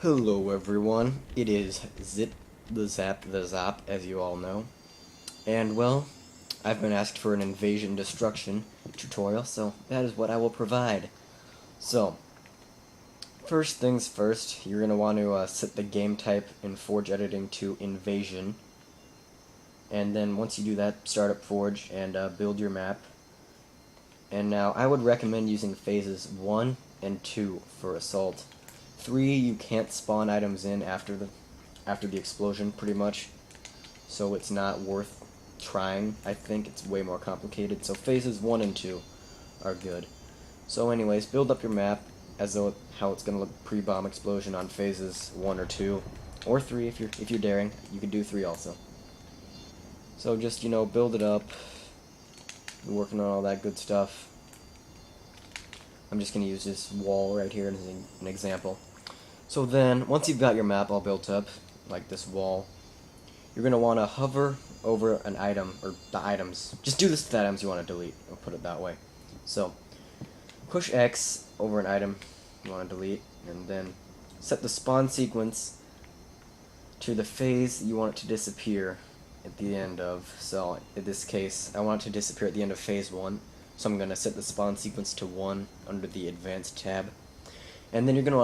Hello everyone, it is Zip the Zap, as you all know. And well, I've been asked for an invasion destruction tutorial, so that is what I will provide. So, first things first, you're going to want to set the game type in Forge Editing to Invasion. And then once you do that, start up Forge and build your map. And now, I would recommend using phases 1 and 2 for Assault. 3, you can't spawn items in after the explosion, pretty much. So it's not worth trying. I think it's way more complicated. So phases 1 and 2 are good. So anyways, build up your map as though how it's gonna look pre-bomb explosion on phases 1 or 2. Or 3 if you're daring. You could do 3 also. So just, build it up. Be working on all that good stuff. I'm just gonna use this wall right here as an example. So then, once you've got your map all built up, like this wall, you're going to want to hover over an item, or the items. Just do this to the items you want to delete, I'll put it that way. So, push X over an item you want to delete, and then set the spawn sequence to the phase you want it to disappear at the end of. So, in this case, I want it to disappear at the end of phase 1, so I'm going to set the spawn sequence to 1 under the Advanced tab. And then you're going to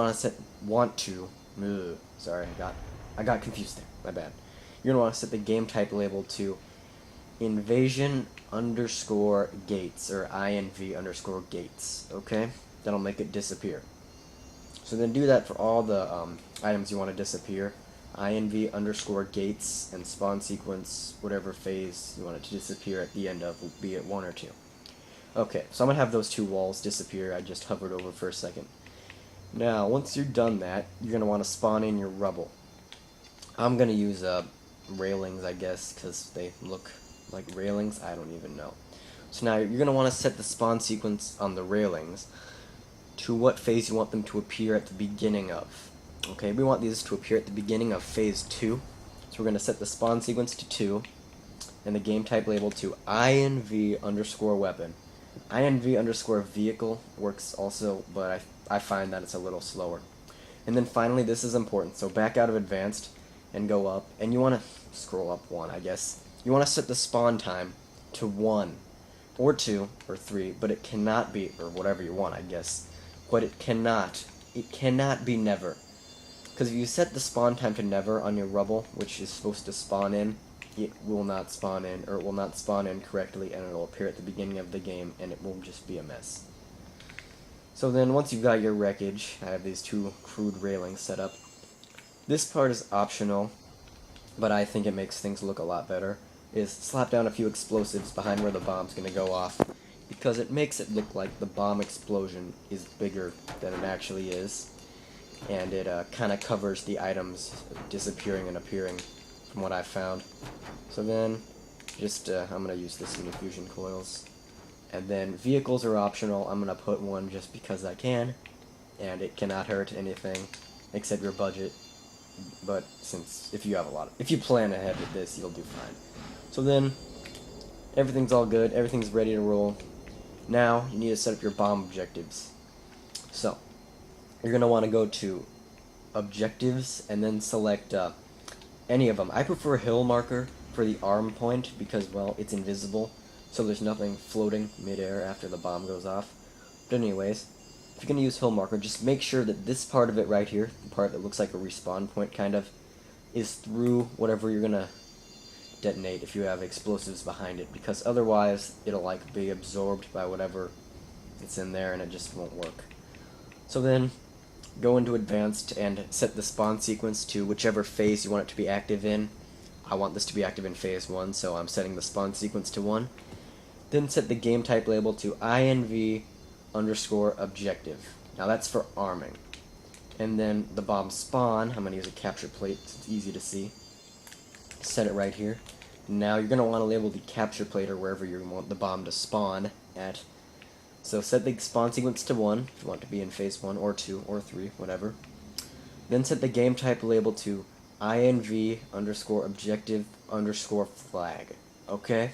want to sorry, I got confused there, my bad. You're going to want to set the game type label to invasion underscore gates, or INV underscore gates, okay? That'll make it disappear. So then do that for all the items you want to disappear. INV underscore gates and spawn sequence, whatever phase you want it to disappear at the end of, be it 1 or 2. Okay, so I'm going to have those 2 walls disappear. I just hovered over for a second. Now, once you're done that, you're going to want to spawn in your rubble. I'm going to use railings, I guess, because they look like railings. I don't even know. So now you're going to want to set the spawn sequence on the railings to what phase you want them to appear at the beginning of. Okay, we want these to appear at the beginning of phase 2. So we're going to set the spawn sequence to 2 and the game type label to INV underscore weapon. INV underscore vehicle works also, but I find that it's a little slower. And then finally, this is important, so back out of advanced and go up, and you want to scroll up 1, I guess. You want to set the spawn time to 1 or 2 or 3, but it cannot be, or whatever you want, I guess, but it cannot be never. Because if you set the spawn time to never on your rubble, which is supposed to spawn in, it will not spawn in, or it will not spawn in correctly, and it'll appear at the beginning of the game, and it will just be a mess. So then, once you've got your wreckage, I have these 2 crude railings set up. This part is optional, but I think it makes things look a lot better, is slap down a few explosives behind where the bomb's going to go off, because it makes it look like the bomb explosion is bigger than it actually is, and it kind of covers the items disappearing and appearing, from what I've found. So then, just, I'm going to use this in fusion coils. And then vehicles are optional. I'm going to put 1 just because I can, and it cannot hurt anything except your budget. But if you plan ahead with this, you'll do fine. So then, everything's all good, everything's ready to roll. Now, you need to set up your bomb objectives. So, you're going to want to go to objectives and then select any of them. I prefer hill marker for the arm point because, well, it's invisible, so there's nothing floating midair after the bomb goes off. But anyways, if you're going to use hill marker, just make sure that this part of it right here, the part that looks like a respawn point kind of, is through whatever you're going to detonate if you have explosives behind it, because otherwise it'll like be absorbed by whatever it's in there and it just won't work. So then, go into advanced and set the spawn sequence to whichever phase you want it to be active in. I want this to be active in phase 1, so I'm setting the spawn sequence to 1. Then set the game type label to INV underscore objective. Now that's for arming. And then the bomb spawn, I'm going to use a capture plate so it's easy to see. Set it right here. Now you're going to want to label the capture plate or wherever you want the bomb to spawn at. So set the spawn sequence to 1, if you want it to be in phase 1, or 2, or 3, whatever. Then set the game type label to INV underscore objective underscore flag. Okay?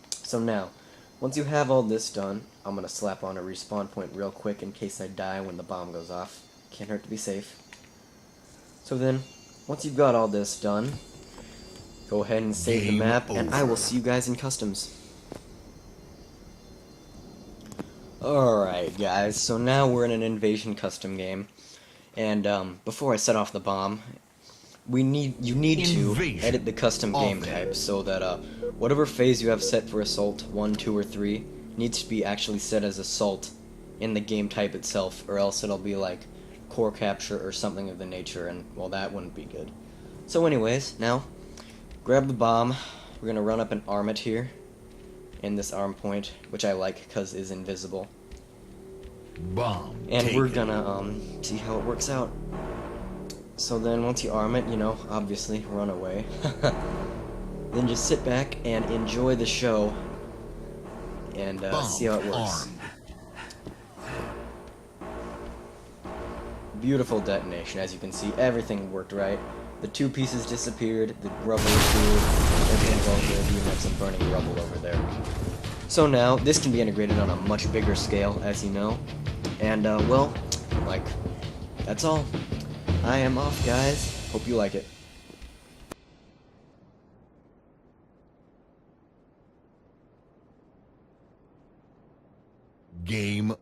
So now, once you have all this done, I'm going to slap on a respawn point real quick in case I die when the bomb goes off. Can't hurt to be safe. So then, once you've got all this done, go ahead and save the Game map, and I will over. see you guys in customs. Alright guys, so now we're in an invasion custom game, and before I set off the bomb, you need to Invasion edit the custom game oven. type so that whatever phase you have set for assault 1, 2, or 3 needs to be actually set as assault in the game type itself, or else it'll be like core capture or something of the nature, and well, that wouldn't be good. So anyways, now grab the bomb. We're gonna run up and arm it here in this arm point, which I like because is invisible. Bomb And taken. we're gonna see how it works out. So then once you arm it, you know, obviously run away. Then just sit back and enjoy the show and see how it works. Armed. Beautiful detonation, as you can see, everything worked right. The 2 pieces disappeared, the rubber too, everything's all good, you have some burning rubble over there. So now, this can be integrated on a much bigger scale, as you know. And, well, like, that's all. I am off, guys. Hope you like it. Game